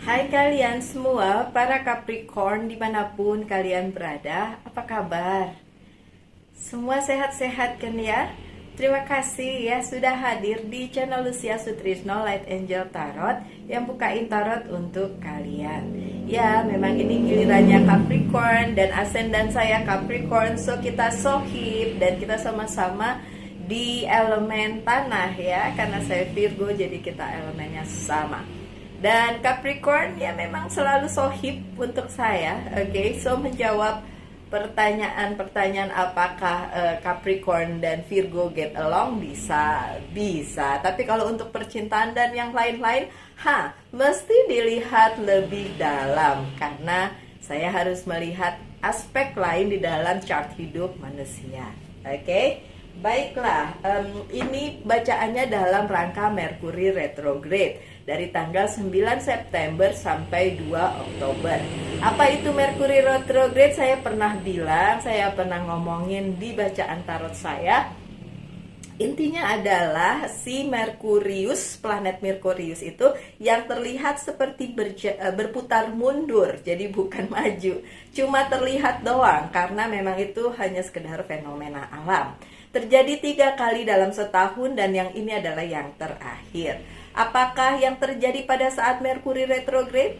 Hai kalian semua, para Capricorn dimanapun kalian berada, apa kabar? Semua sehat-sehat kan ya? Terima kasih ya sudah hadir di channel Lucia Sutrisno Light Angel Tarot yang bukain tarot untuk kalian. Ya, memang ini gilirannya Capricorn dan ascendant saya Capricorn, so kita sohib dan kita sama-sama di elemen tanah ya, karena saya Virgo jadi kita elemennya sama. Dan Capricorn ya memang selalu sohib untuk saya. Oke, so menjawab pertanyaan-pertanyaan apakah Capricorn dan Virgo get along, bisa. Tapi kalau untuk percintaan dan yang lain-lain, mesti dilihat lebih dalam karena saya harus melihat aspek lain di dalam chart hidup manusia. Oke. Baiklah, ini bacaannya dalam rangka Merkuri retrograde dari tanggal 9 September sampai 2 Oktober. Apa itu Merkuri retrograde? Saya pernah bilang, saya pernah ngomongin di bacaan tarot saya. Intinya adalah si Merkurius, planet Merkurius itu yang terlihat seperti berputar mundur, jadi bukan maju, cuma terlihat doang karena memang itu hanya sekedar fenomena alam. Terjadi 3 kali dalam setahun dan yang ini adalah yang terakhir. Apakah yang terjadi pada saat Merkuri retrograde?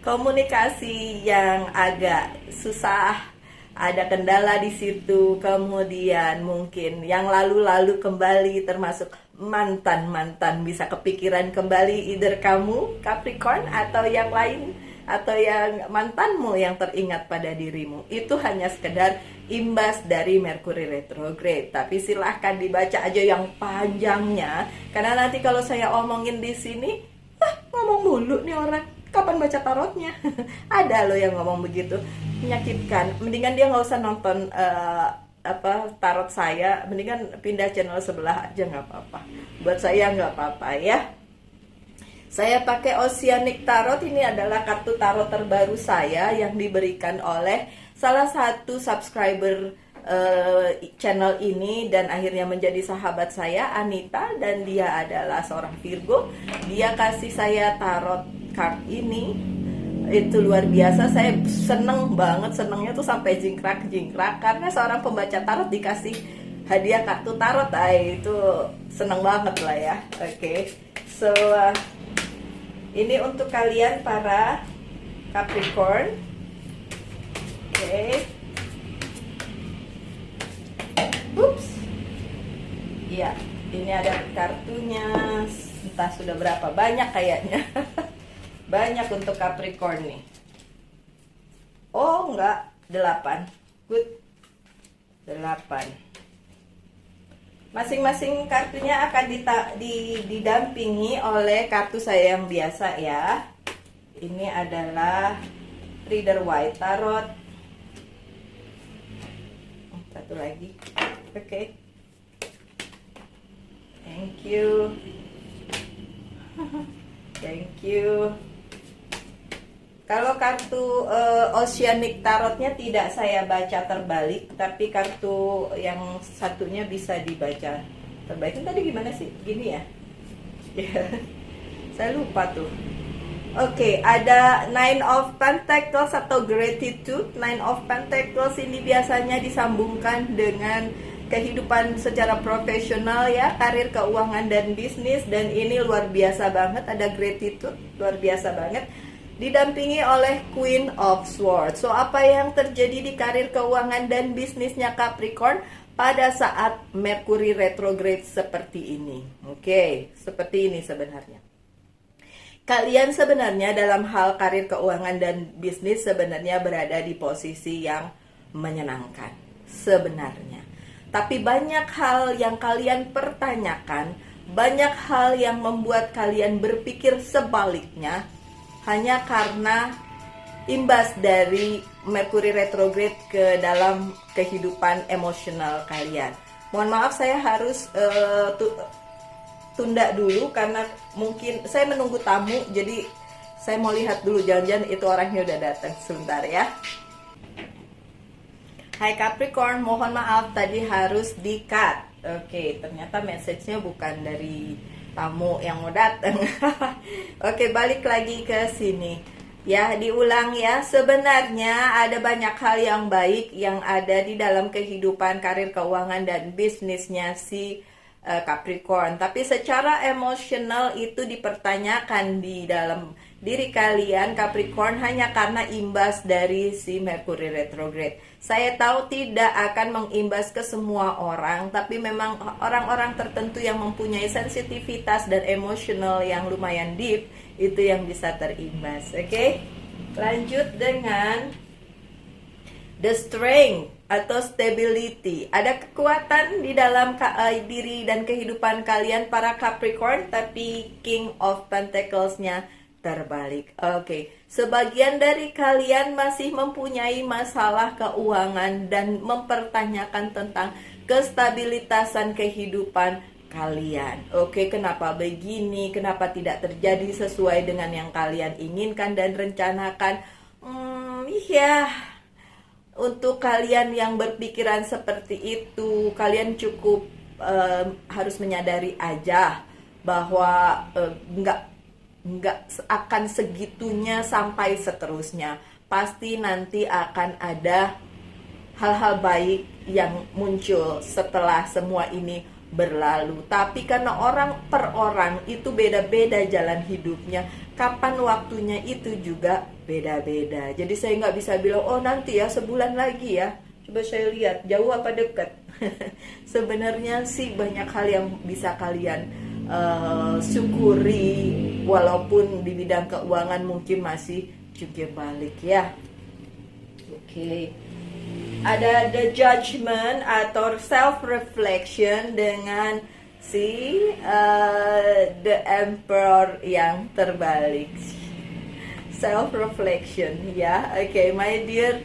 Komunikasi yang agak susah, ada kendala di situ, kemudian mungkin yang lalu-lalu kembali termasuk mantan-mantan bisa kepikiran kembali, either kamu Capricorn atau yang lain, atau yang mantanmu yang teringat pada dirimu. Itu hanya sekedar imbas dari Merkuri retrograde. Tapi silahkan dibaca aja yang panjangnya, karena nanti kalau saya omongin di sini, ngomong mulu nih orang, kapan baca tarotnya? Ada loh yang ngomong begitu, menyakitkan. Mendingan dia nggak usah nonton tarot saya, mendingan pindah channel sebelah aja, nggak apa-apa. Buat saya nggak apa-apa ya. Saya pakai Oceanic Tarot. Ini adalah kartu tarot terbaru saya yang diberikan oleh salah satu subscriber channel ini dan akhirnya menjadi sahabat saya, Anita, dan dia adalah seorang Virgo. Dia kasih saya tarot card ini, itu luar biasa. Saya seneng banget, senengnya tuh sampai jingkrak-jingkrak karena seorang pembaca tarot dikasih hadiah kartu tarot. Itu seneng banget lah ya. Oke. So ini untuk kalian para Capricorn. Oke. Ups. Iya, ini ada kartunya. Entah sudah berapa banyak kayaknya. Banyak untuk Capricorn nih. Oh, enggak, 8. Good. 8. Masing-masing kartunya akan didampingi oleh kartu saya yang biasa ya. Ini adalah Rider White Tarot. Satu lagi. Oke. Thank you. Thank you. Kalau kartu Oceanic Tarotnya tidak saya baca terbalik, tapi kartu yang satunya bisa dibaca terbalik. Itu tadi gimana sih? Gini ya? Saya lupa tuh. Oke, ada Nine of Pentacles atau Gratitude. Nine of Pentacles ini biasanya disambungkan dengan kehidupan secara profesional ya, karir, keuangan, dan bisnis. Dan ini luar biasa banget, ada Gratitude, luar biasa banget. Didampingi oleh Queen of Swords. So apa yang terjadi di karir, keuangan, dan bisnisnya Capricorn pada saat Merkuri retrograde seperti ini? Oke, seperti ini sebenarnya. Kalian sebenarnya dalam hal karir, keuangan, dan bisnis sebenarnya berada di posisi yang menyenangkan sebenarnya. Tapi banyak hal yang kalian pertanyakan, banyak hal yang membuat kalian berpikir sebaliknya, hanya karena imbas dari Merkuri retrograde ke dalam kehidupan emosional kalian. Mohon maaf, saya harus tunda dulu karena mungkin saya menunggu tamu, jadi saya mau lihat dulu, jangan-jangan itu orangnya udah datang. Sebentar ya. Hai Capricorn, mohon maaf tadi harus di-cut. Oke, ternyata message-nya bukan dari tamu yang mau datang. Oke, balik lagi ke sini. Ya, diulang ya. Sebenarnya ada banyak hal yang baik yang ada di dalam kehidupan, karir, keuangan, dan bisnisnya si Capricorn. Tapi secara emosional itu dipertanyakan di dalam diri kalian Capricorn hanya karena imbas dari si Mercury retrograde. Saya tahu tidak akan mengimbas ke semua orang, tapi memang orang-orang tertentu yang mempunyai sensitivitas dan emosional yang lumayan deep itu yang bisa terimbas. Oke? Lanjut dengan the strength atau stability. Ada kekuatan di dalam diri dan kehidupan kalian para Capricorn, tapi King of Pentacles-nya terbalik. Oke. Sebagian dari kalian masih mempunyai masalah keuangan dan mempertanyakan tentang kestabilitasan kehidupan kalian. Oke, kenapa begini? Kenapa tidak terjadi sesuai dengan yang kalian inginkan dan rencanakan? Ya, untuk kalian yang berpikiran seperti itu, kalian cukup harus menyadari aja bahwa nggak akan segitunya sampai seterusnya. Pasti nanti akan ada hal-hal baik yang muncul setelah semua ini berlalu. Tapi karena orang per orang itu beda-beda jalan hidupnya, kapan waktunya itu juga beda-beda. Jadi saya nggak bisa bilang, oh nanti ya sebulan lagi ya. Coba saya lihat jauh apa dekat. Sebenarnya sih banyak hal yang bisa kalian syukuri, walaupun di bidang keuangan mungkin masih jungkir balik ya. Oke. Ada the judgment atau self reflection dengan si the emperor yang terbalik. Self reflection ya. Oke, my dear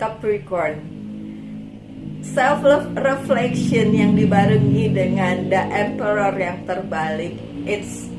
Capricorn, self reflection yang dibarengi dengan the emperor yang terbalik, it's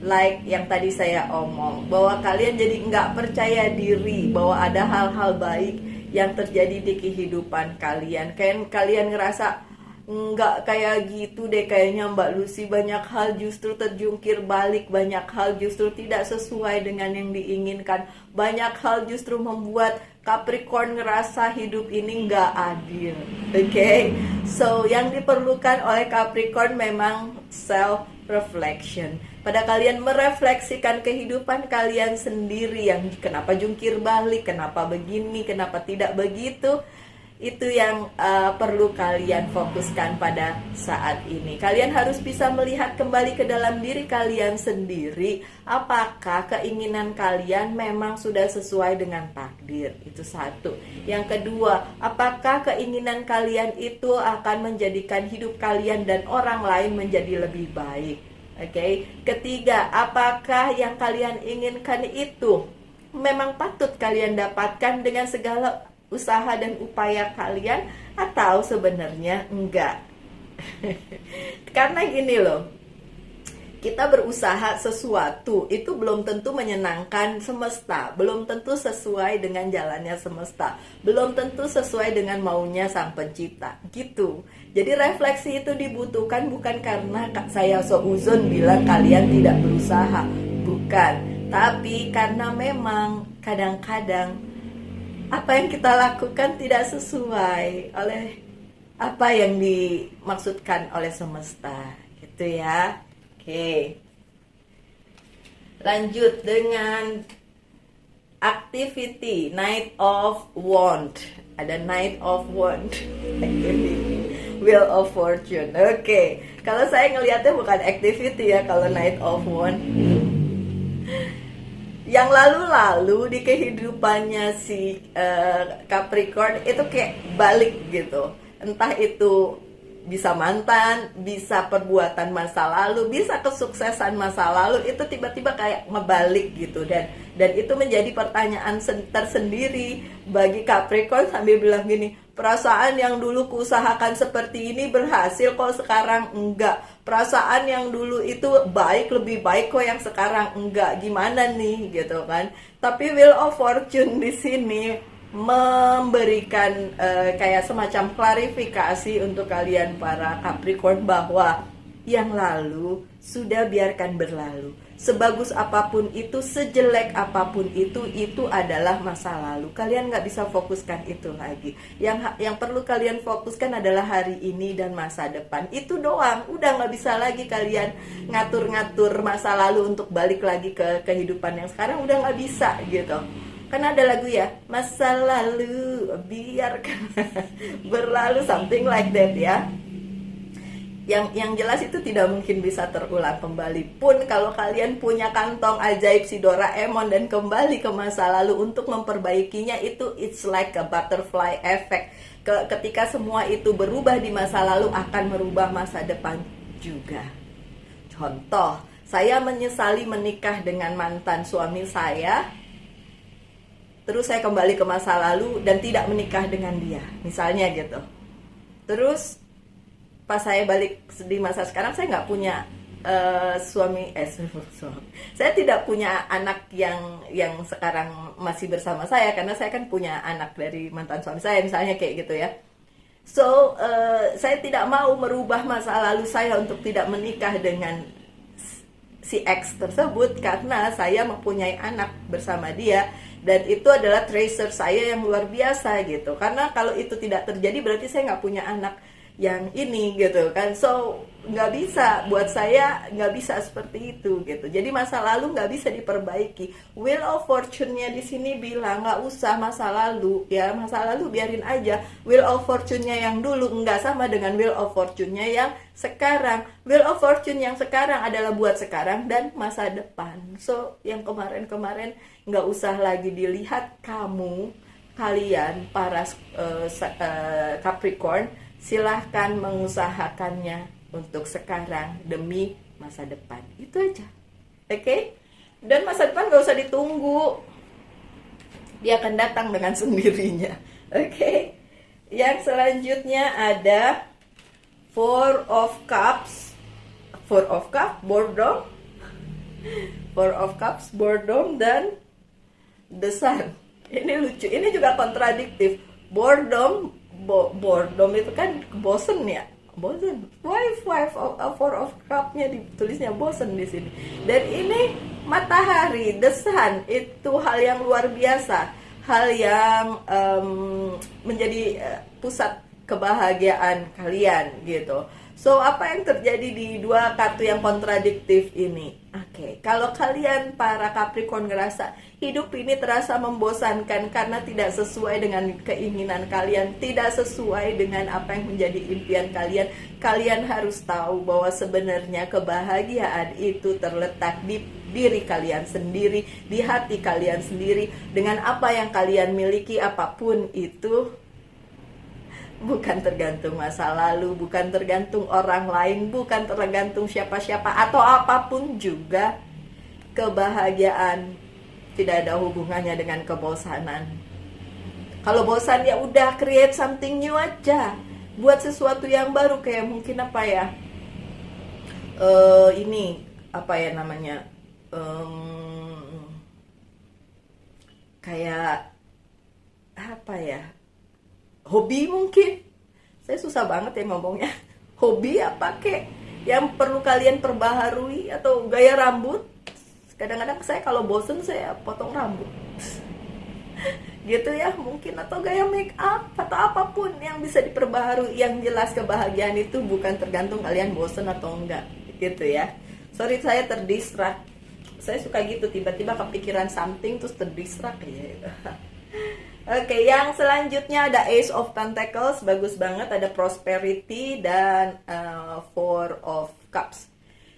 like yang tadi saya omong, bahwa kalian jadi nggak percaya diri bahwa ada hal-hal baik yang terjadi di kehidupan kalian. Kayak kalian ngerasa nggak kayak gitu deh kayaknya Mbak Lucy, banyak hal justru terjungkir balik, banyak hal justru tidak sesuai dengan yang diinginkan, banyak hal justru membuat Capricorn ngerasa hidup ini nggak adil. Oke, so yang diperlukan oleh Capricorn memang self reflection. Pada kalian merefleksikan kehidupan kalian sendiri, yang kenapa jungkir balik, kenapa begini, kenapa tidak begitu. Itu yang perlu kalian fokuskan pada saat ini. Kalian harus bisa melihat kembali ke dalam diri kalian sendiri, apakah keinginan kalian memang sudah sesuai dengan takdir. Itu satu. Yang kedua, apakah keinginan kalian itu akan menjadikan hidup kalian dan orang lain menjadi lebih baik. Oke. Ketiga, apakah yang kalian inginkan itu memang patut kalian dapatkan dengan segala usaha dan upaya kalian, atau sebenarnya enggak. Karena gini loh, kita berusaha sesuatu itu belum tentu menyenangkan semesta, belum tentu sesuai dengan jalannya semesta, belum tentu sesuai dengan maunya sang pencipta gitu. Jadi refleksi itu dibutuhkan bukan karena saya seuzon bilang kalian tidak berusaha, bukan, tapi karena memang kadang-kadang apa yang kita lakukan tidak sesuai oleh apa yang dimaksudkan oleh semesta, gitu ya. Oke. Lanjut dengan activity Knight of Wand. Ada Knight of Wand. Wheel of Fortune. Oke. Kalau saya ngelihatnya bukan activity ya kalau Knight of Wand. Yang lalu-lalu di kehidupannya si Capricorn itu kayak balik gitu. Entah itu bisa mantan, bisa perbuatan masa lalu, bisa kesuksesan masa lalu, itu tiba-tiba kayak ngebalik gitu. Dan itu menjadi pertanyaan tersendiri bagi Capricorn, sambil bilang gini, perasaan yang dulu kuusahakan seperti ini berhasil kok sekarang enggak. Perasaan yang dulu itu baik, lebih baik kok yang sekarang enggak. Gimana nih gitu kan. Tapi Wheel of Fortune di sini memberikan kayak semacam klarifikasi untuk kalian para Capricorn bahwa yang lalu sudah biarkan berlalu. Sebagus apapun itu, sejelek apapun itu adalah masa lalu. Kalian nggak bisa fokuskan itu lagi. Yang perlu kalian fokuskan adalah hari ini dan masa depan. Itu doang. Udah nggak bisa lagi kalian ngatur-ngatur masa lalu untuk balik lagi ke kehidupan yang sekarang. Udah nggak bisa gitu. Kan ada lagu ya, masa lalu biarkan berlalu, something like that ya. Yang jelas itu tidak mungkin bisa terulang kembali. Pun kalau kalian punya kantong ajaib si Doraemon dan kembali ke masa lalu untuk memperbaikinya, itu it's like a butterfly effect. Ketika semua itu berubah di masa lalu, akan merubah masa depan juga. Contoh, saya menyesali menikah dengan mantan suami saya, terus saya kembali ke masa lalu dan tidak menikah dengan dia, misalnya gitu. Terus pas saya balik di masa sekarang, saya nggak punya suami. Saya tidak punya anak yang sekarang masih bersama saya, karena saya kan punya anak dari mantan suami saya, misalnya kayak gitu ya. So saya tidak mau merubah masa lalu saya untuk tidak menikah dengan si X tersebut, karena saya mempunyai anak bersama dia, dan itu adalah treasure saya yang luar biasa gitu. Karena kalau itu tidak terjadi, berarti saya nggak punya anak yang ini gitu kan. So nggak bisa, buat saya nggak bisa seperti itu gitu. Jadi masa lalu nggak bisa diperbaiki. Wheel of Fortune-nya di sini bilang nggak usah masa lalu ya, masa lalu biarin aja. Wheel of Fortune-nya yang dulu nggak sama dengan Wheel of Fortune-nya yang sekarang. Wheel of Fortune yang sekarang adalah buat sekarang dan masa depan. So yang kemarin-kemarin nggak usah lagi dilihat. Kalian para Capricorn, silahkan mengusahakannya untuk sekarang demi masa depan. Itu aja. Oke? Dan masa depan gak usah ditunggu. Dia akan datang dengan sendirinya. Oke? Yang selanjutnya ada Four of Cups. Four of Cups, boredom. Four of Cups, boredom, dan The Sun. Ini lucu. Ini juga kontradiktif. Boredom itu kan bosen ya, bosen. Four of Cup-nya ditulisnya bosen di sini. Dan ini matahari, the sun, itu hal yang luar biasa, hal yang menjadi pusat kebahagiaan kalian gitu. So apa yang terjadi di dua kartu yang kontradiktif ini? Oke, kalau kalian para Capricorn ngerasa hidup ini terasa membosankan karena tidak sesuai dengan keinginan kalian, tidak sesuai dengan apa yang menjadi impian kalian, kalian harus tahu bahwa sebenarnya kebahagiaan itu terletak di diri kalian sendiri, di hati kalian sendiri, dengan apa yang kalian miliki, apapun itu. Bukan tergantung masa lalu, bukan tergantung orang lain, bukan tergantung siapa-siapa atau apapun juga. Kebahagiaan tidak ada hubungannya dengan kebosanan. Kalau bosan ya udah, create something new aja. Buat sesuatu yang baru, kayak mungkin apa ya? Ini apa ya namanya? Kayak apa ya? Hobi mungkin. Saya susah banget ya ngomongnya. Hobi apa kek yang perlu kalian perbaharui, atau gaya rambut. Kadang-kadang saya kalau bosen saya potong rambut. Gitu ya mungkin, atau gaya make up atau apapun yang bisa diperbaharui. Yang jelas kebahagiaan itu bukan tergantung kalian bosen atau enggak gitu ya. Sorry saya terdistrak. Saya suka gitu, tiba-tiba kepikiran something terus terdistrak ya. Oke, yang selanjutnya ada Ace of Pentacles, bagus banget, ada Prosperity dan Four of Cups.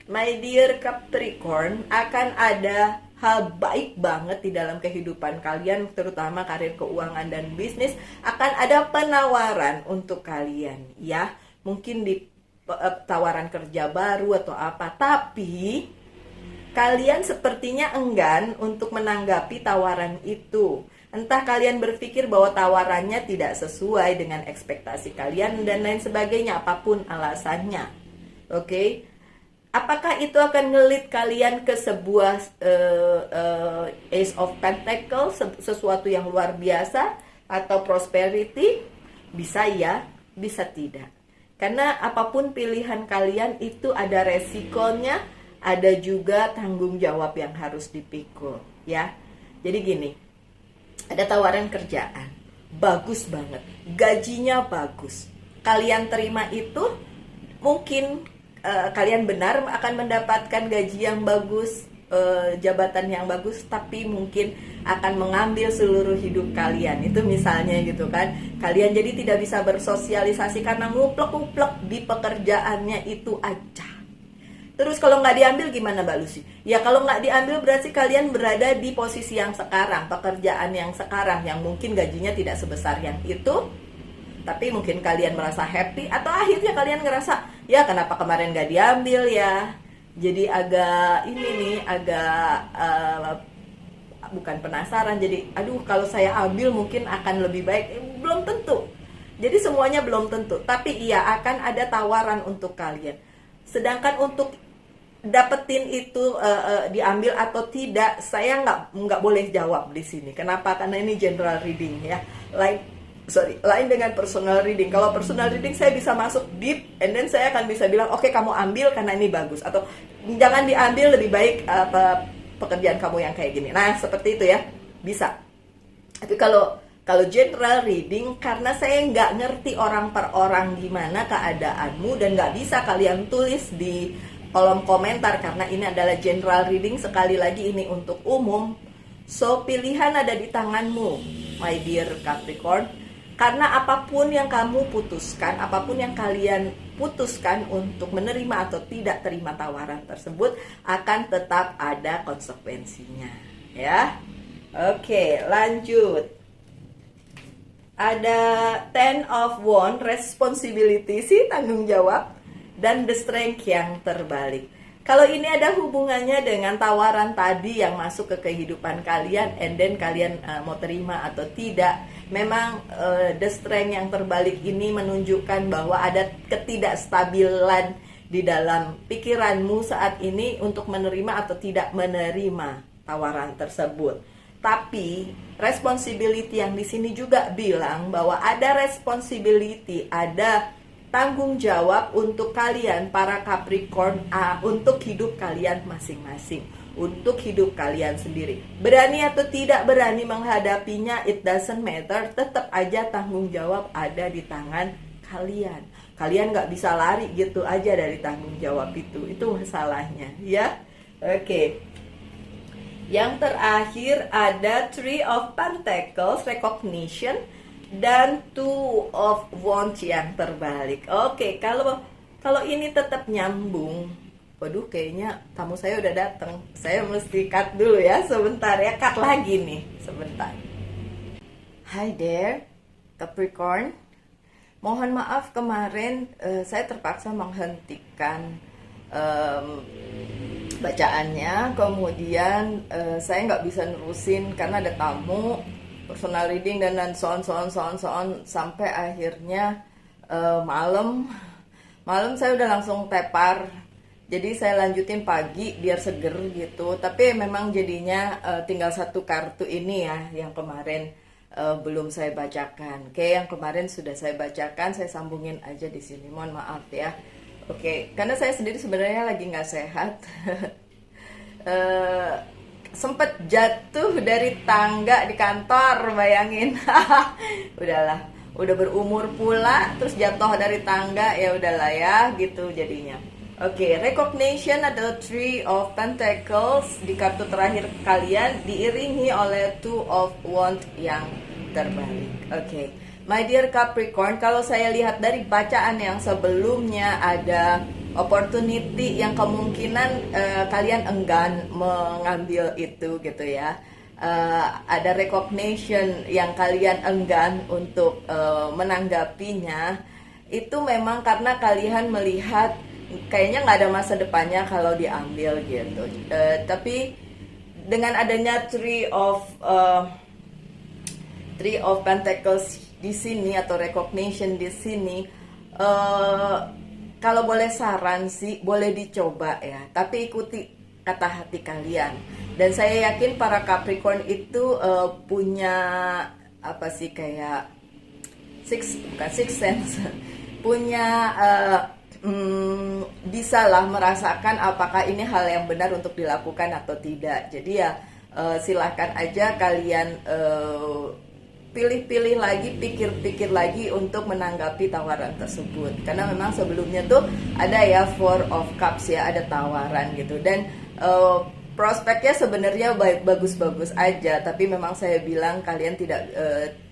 My dear Capricorn, akan ada hal baik banget di dalam kehidupan kalian, terutama karir, keuangan, dan bisnis. Akan ada penawaran untuk kalian ya, mungkin di tawaran kerja baru atau apa, tapi kalian sepertinya enggan untuk menanggapi tawaran itu. Entah kalian berpikir bahwa tawarannya tidak sesuai dengan ekspektasi kalian dan lain sebagainya, apapun alasannya. Oke? Apakah itu akan ngelit kalian ke sebuah Ace of Pentacles, sesuatu yang luar biasa? atau prosperity? Bisa ya, bisa tidak. Karena apapun pilihan kalian itu ada resikonya, ada juga tanggung jawab yang harus dipikul, ya. Jadi gini, ada tawaran kerjaan, bagus banget, gajinya bagus. Kalian terima itu, mungkin kalian benar akan mendapatkan gaji yang bagus, jabatan yang bagus, tapi mungkin akan mengambil seluruh hidup kalian. Itu misalnya gitu kan, kalian jadi tidak bisa bersosialisasi karena nguplek-nguplek di pekerjaannya itu aja. Terus kalau nggak diambil gimana Mbak Lucy? Ya kalau nggak diambil berarti kalian berada di posisi yang sekarang, pekerjaan yang sekarang, yang mungkin gajinya tidak sebesar yang itu, tapi mungkin kalian merasa happy, atau akhirnya kalian ngerasa, ya kenapa kemarin nggak diambil ya? Jadi agak ini nih, agak bukan penasaran, jadi aduh kalau saya ambil mungkin akan lebih baik. Belum tentu. Jadi semuanya belum tentu, tapi iya akan ada tawaran untuk kalian. Sedangkan untuk dapetin itu diambil atau tidak, saya nggak boleh jawab di sini. Kenapa? Karena ini general reading ya. Lain dengan personal reading. Kalau personal reading saya bisa masuk deep, and then saya akan bisa bilang, oke, kamu ambil karena ini bagus, atau jangan diambil, lebih baik pekerjaan kamu yang kayak gini. Nah seperti itu ya, bisa. Tapi kalau general reading, karena saya nggak ngerti orang per orang gimana keadaanmu, dan nggak bisa kalian tulis di kolom komentar karena ini adalah general reading. Sekali lagi ini untuk umum, so pilihan ada di tanganmu, my dear Capricorn. Karena apapun yang kamu putuskan, apapun yang kalian putuskan untuk menerima atau tidak terima tawaran tersebut, akan tetap ada konsekuensinya, ya. Oke, lanjut. Ada Ten of Wands, responsibility, sih tanggung jawab, dan the Strength yang terbalik. Kalau ini ada hubungannya dengan tawaran tadi yang masuk ke kehidupan kalian, and then kalian mau terima atau tidak. Memang the Strength yang terbalik ini menunjukkan bahwa ada ketidakstabilan di dalam pikiranmu saat ini untuk menerima atau tidak menerima tawaran tersebut. Tapi responsibility yang di sini juga bilang bahwa ada responsibility, ada tanggung jawab untuk kalian para Capricorn, untuk hidup kalian masing-masing, untuk hidup kalian sendiri. Berani atau tidak berani menghadapinya, it doesn't matter. Tetap aja tanggung jawab ada di tangan kalian. Kalian nggak bisa lari gitu aja dari tanggung jawab itu masalahnya, ya. Oke. Yang terakhir ada Three of Pentacles, recognition, dan Two of Wands yang terbalik. Oke, kalau ini tetap nyambung. Waduh, kayaknya tamu saya udah datang. Saya mesti cut dulu ya, sebentar ya. Cut lagi nih, sebentar. Hi there, Capricorn. Mohon maaf kemarin saya terpaksa menghentikan bacaannya. Kemudian saya nggak bisa nerusin karena ada tamu, personal reading dan so on, sampai akhirnya malam saya udah langsung tepar. Jadi saya lanjutin pagi biar seger gitu. Tapi memang jadinya tinggal satu kartu ini ya yang kemarin belum saya bacakan. Oke, yang kemarin sudah saya bacakan, saya sambungin aja di sini. Mohon maaf ya. Oke, karena saya sendiri sebenarnya lagi nggak sehat. Sempet jatuh dari tangga di kantor, bayangin. Udahlah, udah berumur pula, terus jatuh dari tangga, ya udahlah ya, gitu jadinya. Oke, recognition atau Three of Pentacles di kartu terakhir kalian diiringi oleh Two of Wands yang terbalik. Oke, my dear Capricorn, kalau saya lihat dari bacaan yang sebelumnya ada opportunity yang kemungkinan kalian enggan mengambil itu gitu ya. Ada recognition yang kalian enggan untuk menanggapinya. Itu memang karena kalian melihat kayaknya nggak ada masa depannya kalau diambil gitu. Tapi dengan adanya Three of Pentacles di sini atau recognition di sini, kalau boleh saran sih boleh dicoba ya, tapi ikuti kata hati kalian. Dan saya yakin para Capricorn itu punya apa sih, kayak bukan six sense, punya bisalah merasakan apakah ini hal yang benar untuk dilakukan atau tidak. Jadi ya silahkan aja kalian pilih-pilih lagi, pikir-pikir lagi untuk menanggapi tawaran tersebut. Karena memang sebelumnya tuh ada ya Four of Cups ya, ada tawaran gitu. Dan prospeknya sebenarnya bagus-bagus aja, tapi memang saya bilang kalian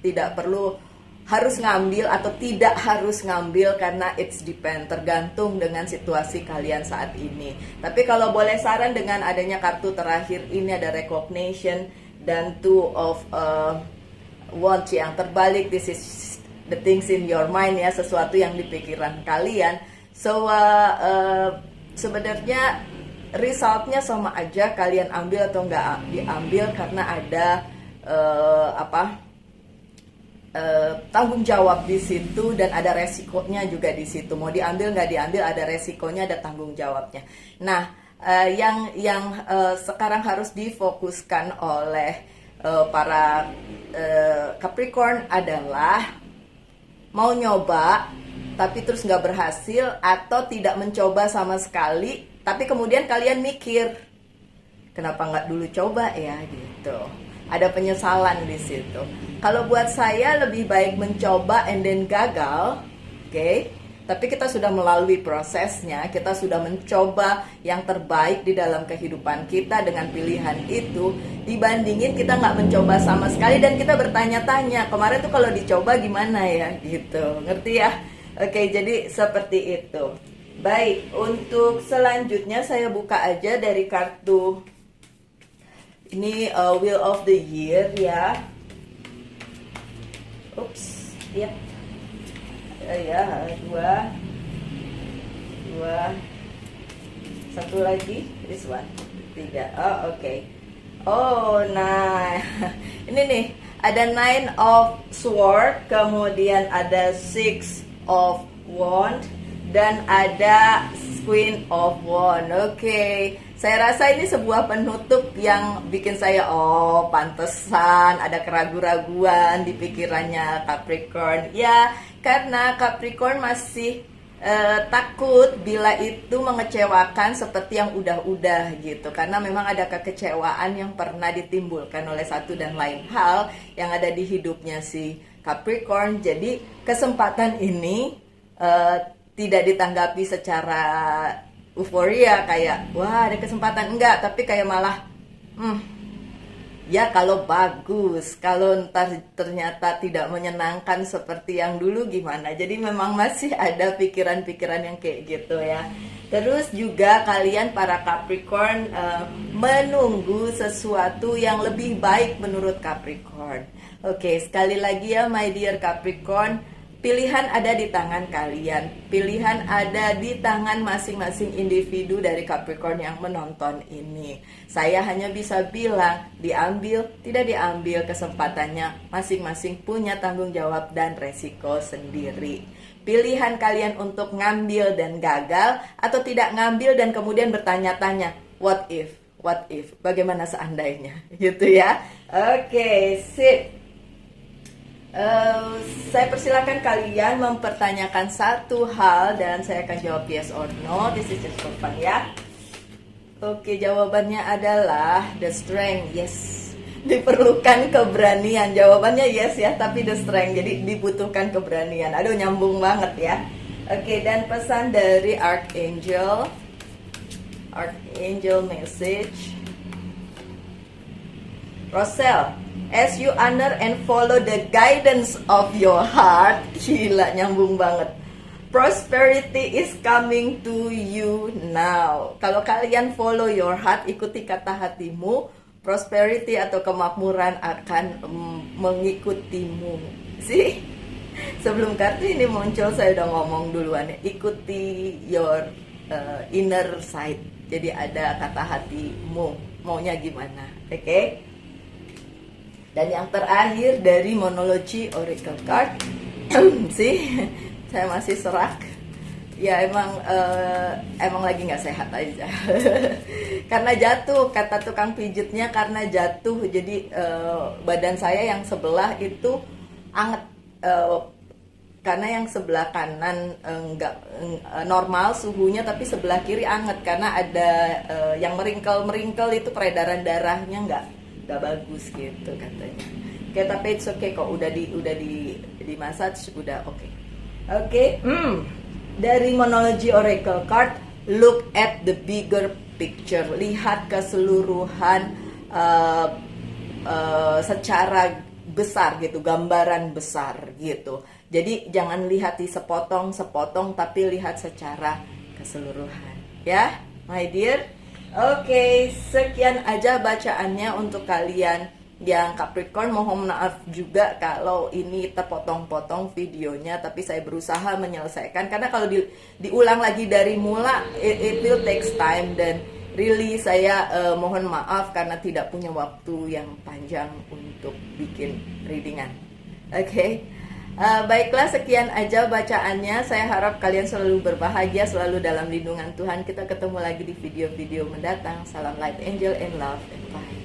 tidak perlu harus ngambil atau tidak harus ngambil, karena it's depend, tergantung dengan situasi kalian saat ini. Tapi kalau boleh saran, dengan adanya kartu terakhir ini ada recognition dan two of wands yang terbalik, this is the things in your mind ya, sesuatu yang di pikiran kalian. So sebenarnya resultnya sama aja kalian ambil atau nggak diambil, karena ada tanggung jawab di situ dan ada resikonya juga di situ. Mau diambil nggak diambil, ada resikonya, ada tanggung jawabnya. Nah, yang sekarang harus difokuskan oleh para Capricorn adalah mau nyoba tapi terus nggak berhasil, atau tidak mencoba sama sekali tapi kemudian kalian mikir kenapa nggak dulu coba ya gitu. Ada penyesalan di situ. Kalau buat saya lebih baik mencoba and then gagal, oke? Tapi kita sudah melalui prosesnya, kita sudah mencoba yang terbaik di dalam kehidupan kita dengan pilihan itu, dibandingin kita nggak mencoba sama sekali dan kita bertanya-tanya, kemarin tuh kalau dicoba gimana ya gitu, ngerti ya? Oke, jadi seperti itu. Baik, untuk selanjutnya saya buka aja dari kartu ini Wheel of the Year ya. Ups, ya. Ya, dua, satu lagi, this one, tiga. Oh, oke. Oh, nah, ini nih ada Nine of Sword, kemudian ada Six of Wand, dan ada Queen of Wand. Oke. Saya rasa ini sebuah penutup yang bikin saya, oh pantesan ada keraguan-raguan di pikirannya Capricorn. Ya, karena Capricorn masih takut bila itu mengecewakan seperti yang udah-udah gitu. Karena memang ada kekecewaan yang pernah ditimbulkan oleh satu dan lain hal yang ada di hidupnya si Capricorn. Jadi kesempatan ini tidak ditanggapi secara euforia kayak wah ada kesempatan, enggak, tapi kayak malah ya kalau bagus, kalau ntar ternyata tidak menyenangkan seperti yang dulu gimana. Jadi memang masih ada pikiran-pikiran yang kayak gitu ya. Terus juga kalian para Capricorn menunggu sesuatu yang lebih baik menurut Capricorn. Oke, sekali lagi ya my dear Capricorn, pilihan ada di tangan kalian. Pilihan ada di tangan masing-masing individu dari Capricorn yang menonton ini. Saya hanya bisa bilang, diambil, tidak diambil kesempatannya, masing-masing punya tanggung jawab dan resiko sendiri. Pilihan kalian untuk ngambil dan gagal, atau tidak ngambil dan kemudian bertanya-tanya, what if, bagaimana seandainya, gitu ya. Oke, sip. Saya persilakan kalian mempertanyakan satu hal dan saya akan jawab yes or no. This is just for fun ya. Oke, jawabannya adalah the strength. Yes, diperlukan keberanian. Jawabannya yes ya, tapi the strength. Jadi dibutuhkan keberanian. Aduh, nyambung banget ya. Oke, dan pesan dari Archangel message. Rosel, as you honor and follow the guidance of your heart, gila nyambung banget. Prosperity is coming to you now. Kalau kalian follow your heart, ikuti kata hatimu, prosperity atau kemakmuran akan mengikutimu. Sih, sebelum kartu ini muncul saya udah ngomong duluan ya. Ikuti your inner side. Jadi ada kata hatimu, maunya gimana, oke? Dan yang terakhir dari Monology Oracle Card, sih, saya masih serak. Ya emang lagi nggak sehat aja. Karena jatuh, kata tukang pijitnya karena jatuh. Jadi badan saya yang sebelah itu anget. Eh, karena yang sebelah kanan nggak normal suhunya, tapi sebelah kiri anget karena ada yang meringkel itu peredaran darahnya nggak bagus gitu katanya. Oke, tapi it's okay kok, udah di massage udah oke. Oke. Dari Monology Oracle Card, look at the bigger picture. Lihat keseluruhan secara besar gitu, gambaran besar gitu. Jadi jangan lihat di sepotong-sepotong, tapi lihat secara keseluruhan. Ya, my dear. Oke, sekian aja bacaannya untuk kalian yang Capricorn. Mohon maaf juga kalau ini terpotong-potong videonya, tapi saya berusaha menyelesaikan karena kalau diulang lagi dari mula it will takes time, dan really saya mohon maaf karena tidak punya waktu yang panjang untuk bikin readingan. Oke. Baiklah, sekian aja bacaannya. Saya harap kalian selalu berbahagia, selalu dalam lindungan Tuhan. Kita ketemu lagi di video-video mendatang. Salam light, angel, and love, and bye.